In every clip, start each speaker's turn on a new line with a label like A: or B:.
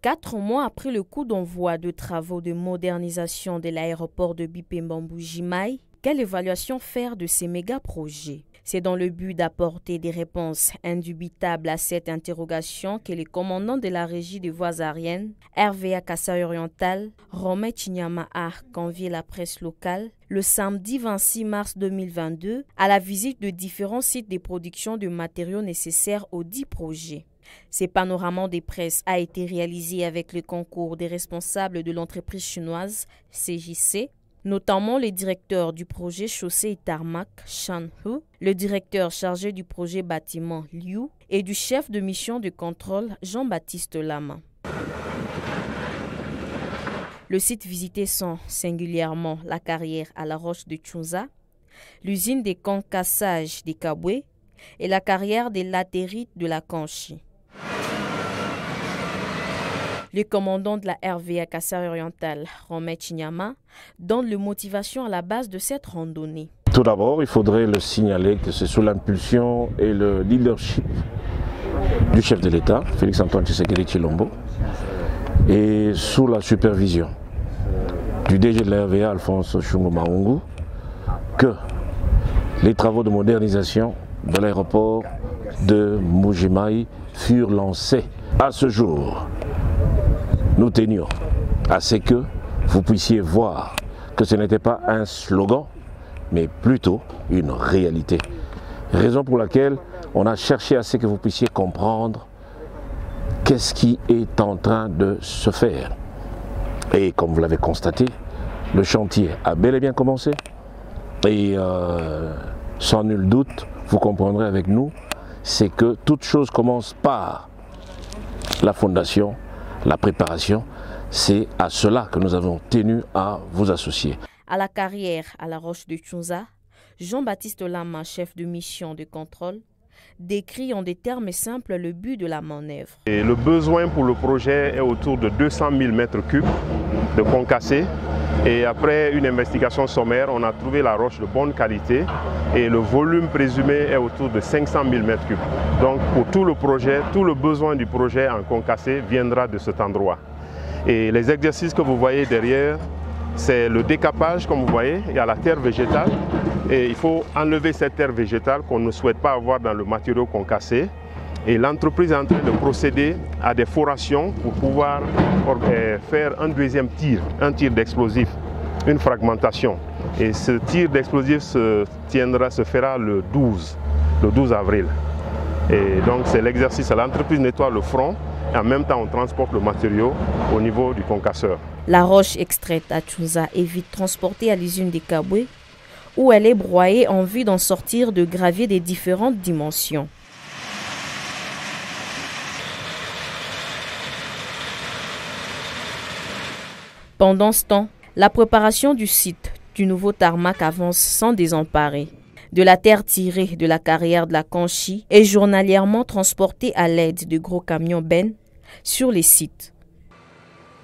A: 4 mois après le coup d'envoi de travaux de modernisation de l'aéroport de Bipembangu-Jimaï, quelle évaluation faire de ces méga-projets? C'est dans le but d'apporter des réponses indubitables à cette interrogation que le commandant de la régie des voies aériennes, RVA Kasaï-Oriental, Romain Chinyama a convié la presse locale le samedi 26 mars 2022 à la visite de différents sites de production de matériaux nécessaires aux 10 projets. Ce panorama des presses a été réalisé avec le concours des responsables de l'entreprise chinoise CJC, notamment le directeur du projet Chaussée et Tarmac, Shan Hu, le directeur chargé du projet bâtiment Liu et du chef de mission de contrôle Jean-Baptiste Lama. Le site visité sont singulièrement la carrière à la roche de Tchunza, l'usine de concassage des Kabwe et la carrière des latérites de la Kanchi. Le commandant de la RVA Kasaï-Oriental, Romain Chinyama, donne la motivation à la base de cette randonnée.
B: Tout d'abord, il faudrait le signaler que c'est sous l'impulsion et le leadership du chef de l'État, Félix-Antoine Tshisekedi Tshilombo, et sous la supervision du DG de la RVA, Alphonse Chungo Mahungu, que les travaux de modernisation de l'aéroport de Mbuji-Mayi furent lancés. À ce jour, nous tenions à ce que vous puissiez voir que ce n'était pas un slogan, mais plutôt une réalité. Raison pour laquelle on a cherché à ce que vous puissiez comprendre qu'est-ce qui est en train de se faire. Et comme vous l'avez constaté, le chantier a bel et bien commencé. Et sans nul doute, vous comprendrez avec nous, c'est que toute chose commence par la fondation, la préparation. C'est à cela que nous avons tenu à vous associer.
A: À la carrière à la roche de Tchunza, Jean-Baptiste Lama, chef de mission de contrôle, décrit en des termes simples le but de la manœuvre.
C: Et le besoin pour le projet est autour de 200 000 m3 de concassé. Et après une investigation sommaire, on a trouvé la roche de bonne qualité et le volume présumé est autour de 500 000 m3. Donc pour tout le projet, tout le besoin du projet en concassé viendra de cet endroit. Et les exercices que vous voyez derrière, c'est le décapage, comme vous voyez, il y a la terre végétale et il faut enlever cette terre végétale qu'on ne souhaite pas avoir dans le matériau concassé. Et l'entreprise est en train de procéder à des forations pour pouvoir faire un deuxième tir, un tir d'explosif, une fragmentation. Et ce tir d'explosif se fera le 12 avril. Et donc c'est l'exercice, l'entreprise nettoie le front et en même temps on transporte le matériau au niveau du concasseur.
A: La roche extraite à Tchunza est vite transportée à l'usine des Kabwe où elle est broyée en vue d'en sortir de gravier des différentes dimensions. Pendant ce temps, la préparation du site du nouveau tarmac avance sans désemparer. De la terre tirée de la carrière de la Kanchi est journalièrement transportée à l'aide de gros camions bennes sur les sites.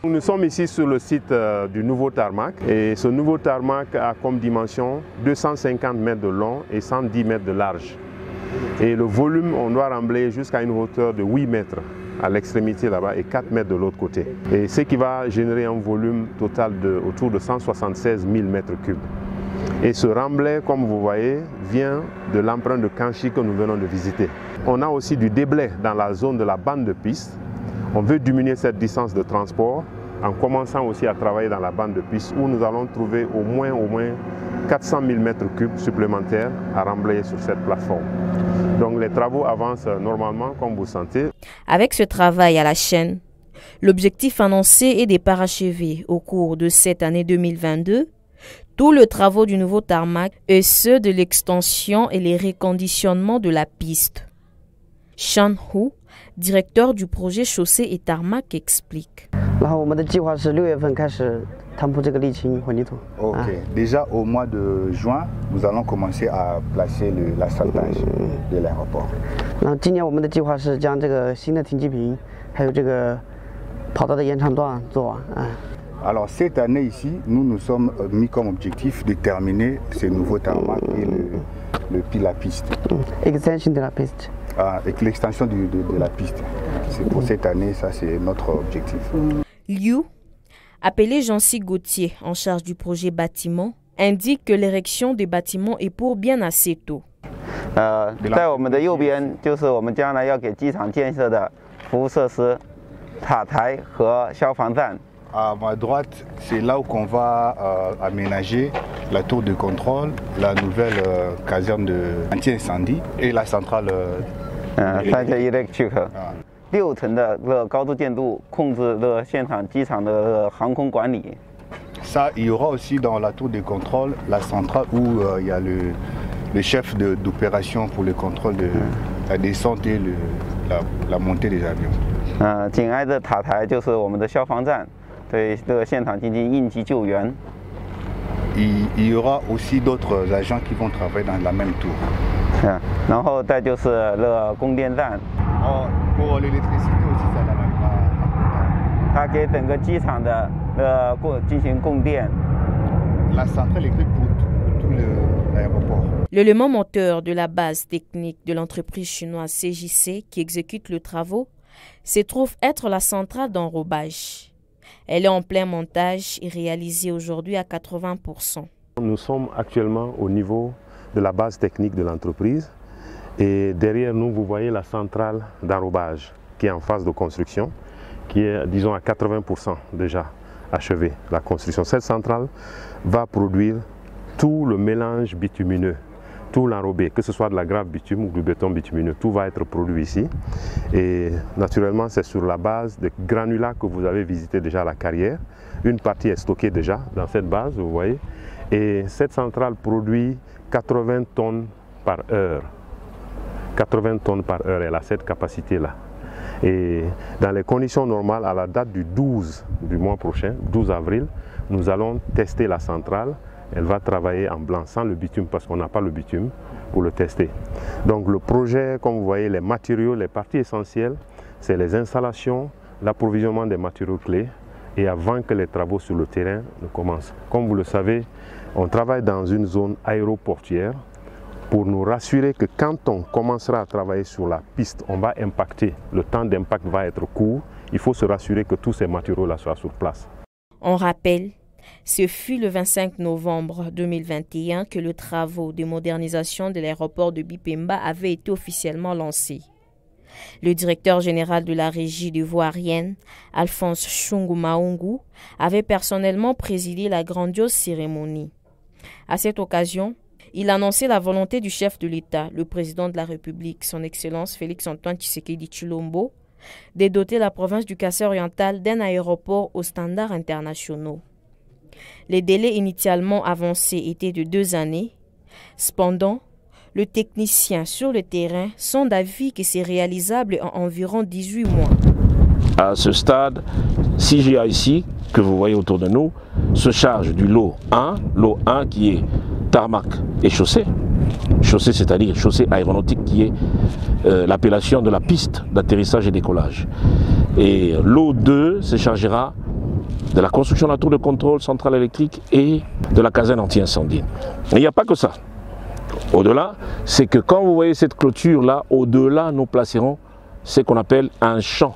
C: Nous sommes ici sur le site du nouveau tarmac et ce nouveau tarmac a comme dimension 250 mètres de long et 110 mètres de large. Et le volume, on doit remblayer jusqu'à une hauteur de 8 mètres à l'extrémité là-bas et 4 mètres de l'autre côté. Et ce qui va générer un volume total autour de 176 000 mètres cubes. Et ce remblai, comme vous voyez, vient de l'empreinte de Kanchi que nous venons de visiter. On a aussi du déblai dans la zone de la bande de piste. On veut diminuer cette distance de transport en commençant aussi à travailler dans la bande de piste où nous allons trouver au moins 400 000 mètres cubes supplémentaires à remblayer sur cette plateforme. Donc les travaux avancent normalement comme vous sentez.
A: Avec ce travail à la chaîne, l'objectif annoncé est de parachever au cours de cette année 2022 tous les travaux du nouveau tarmac et ceux de l'extension et les reconditionnements de la piste. Shan Hu, directeur du projet Chaussée et Tarmac, explique.
D: Ok. Déjà au mois de juin, nous allons commencer à placer l'asphaltage de l'aéroport. Alors cette année ici, nous nous sommes mis comme objectif de terminer ce nouveau tarmac et la piste.
E: Extension de la piste.
D: Avec l'extension de la piste. pour cette année, ça c'est notre objectif.
A: Liu, appelé Jean-Cy Gauthier en charge du projet bâtiment, indique que l'érection des bâtiments est pour bien assez tôt.
E: 在我们的右边就是我们将来要给机场建设的服务设施、塔台和消防站。
D: À ma droite, c'est là où on va aménager la tour de contrôle, la nouvelle caserne anti-incendie et la centrale.
E: 大家 electric 6层的高度建筑控制现场机场的航空管理。
D: Ça, il y aura aussi dans la tour de contrôle la centrale où il y a le chef d'opération pour le contrôle de la descente et la montée des avions.
E: 紧挨着塔台就是我们的消防站，对现场进行应急救援。
D: Il y aura aussi d'autres agents qui vont travailler dans la même tour.
E: 然后再就是供电站。
D: Pour l'électricité aussi, ça la même pas.
E: 它给整个机场的进行供电。
D: La centrale électrique pour tout l'aéroport.
A: L'élément moteur de la base technique de l'entreprise chinoise CJC qui exécute le travaux se trouve être la centrale d'enrobage. Elle est en plein montage et réalisée aujourd'hui à 80%.
C: Nous sommes actuellement au niveau de la base technique de l'entreprise et derrière nous, vous voyez la centrale d'enrobage qui est en phase de construction, qui est, disons, à 80% déjà achevée, la construction. Cette centrale va produire tout le mélange bitumineux, tout l'enrobé, que ce soit de la grave bitume ou du béton bitumineux, tout va être produit ici. Et naturellement, c'est sur la base des granulats que vous avez visité déjà à la carrière. Une partie est stockée déjà dans cette base, vous voyez. Et cette centrale produit 80 tonnes par heure. 80 tonnes par heure, elle a cette capacité-là. Et dans les conditions normales, à la date du 12 du mois prochain, 12 avril, nous allons tester la centrale. Elle va travailler en blanc, sans le bitume, parce qu'on n'a pas le bitume pour le tester. Donc le projet, comme vous voyez, les matériaux, les parties essentielles, c'est les installations, l'approvisionnement des matériaux clés, et avant que les travaux sur le terrain ne commencent. Comme vous le savez, on travaille dans une zone aéroportuaire pour nous rassurer que quand on commencera à travailler sur la piste, on va impacter, le temps d'impact va être court, il faut se rassurer que tous ces matériaux-là soient sur place.
A: On rappelle, ce fut le 25 novembre 2021 que le travaux de modernisation de l'aéroport de Bipemba avait été officiellement lancé. Le directeur général de la régie de voies aériennes, Alphonse Chungu Maungu, avait personnellement présidé la grandiose cérémonie. À cette occasion, il annonçait la volonté du chef de l'État, le président de la République, son Excellence Félix-Antoine Tshisekedi Tshilombo, de doter la province du Kassai-Oriental d'un aéroport aux standards internationaux. Les délais initialement avancés étaient de 2 années. Cependant, le technicien sur le terrain sont d'avis que c'est réalisable en environ 18 mois.
B: À ce stade, CGIC, que vous voyez autour de nous, se charge du lot 1 qui est tarmac et chaussée. Chaussée, c'est-à-dire chaussée aéronautique qui est l'appellation de la piste d'atterrissage et décollage. Et lot 2 se chargera de la construction de la tour de contrôle centrale électrique et de la caserne anti-incendie. Mais il n'y a pas que ça. Au-delà, c'est que quand vous voyez cette clôture-là, au-delà, nous placerons ce qu'on appelle un champ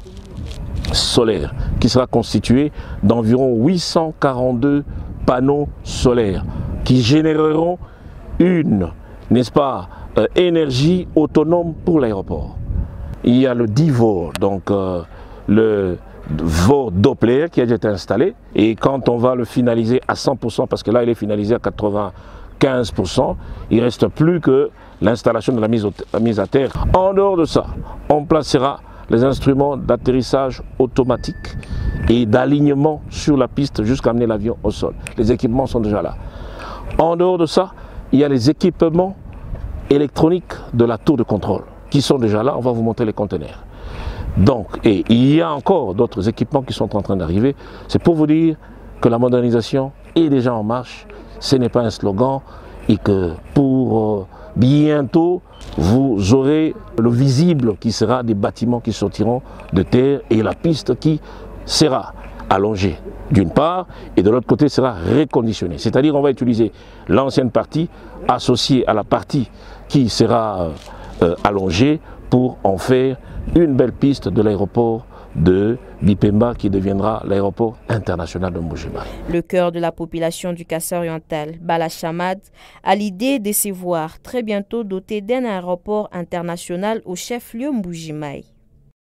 B: solaire qui sera constitué d'environ 842 panneaux solaires qui généreront une, n'est-ce pas, énergie autonome pour l'aéroport. Il y a le DIVOR, donc le VOR Doppler qui a déjà été installé, et quand on va le finaliser à 100%, parce que là il est finalisé à 95%, il ne reste plus que l'installation de la mise à terre. En dehors de ça, on placera les instruments d'atterrissage automatique et d'alignement sur la piste jusqu'à amener l'avion au sol. Les équipements sont déjà là. En dehors de ça, il y a les équipements électroniques de la tour de contrôle qui sont déjà là. On va vous montrer les conteneurs. Donc, et il y a encore d'autres équipements qui sont en train d'arriver. C'est pour vous dire que la modernisation est déjà en marche. Ce n'est pas un slogan et que pour bientôt, vous aurez le visible qui sera des bâtiments qui sortiront de terre et la piste qui sera allongée d'une part et de l'autre côté sera reconditionnée. C'est-à-dire on va utiliser l'ancienne partie associée à la partie qui sera allongée pour en faire une belle piste de l'aéroport de Bipemba qui deviendra l'aéroport international de Mbuji-Mayi.
A: Le cœur de la population du Kassai oriental, Bala Chamad, a l'idée de se voir très bientôt doté d'un aéroport international au chef-lieu Mbuji-Mayi.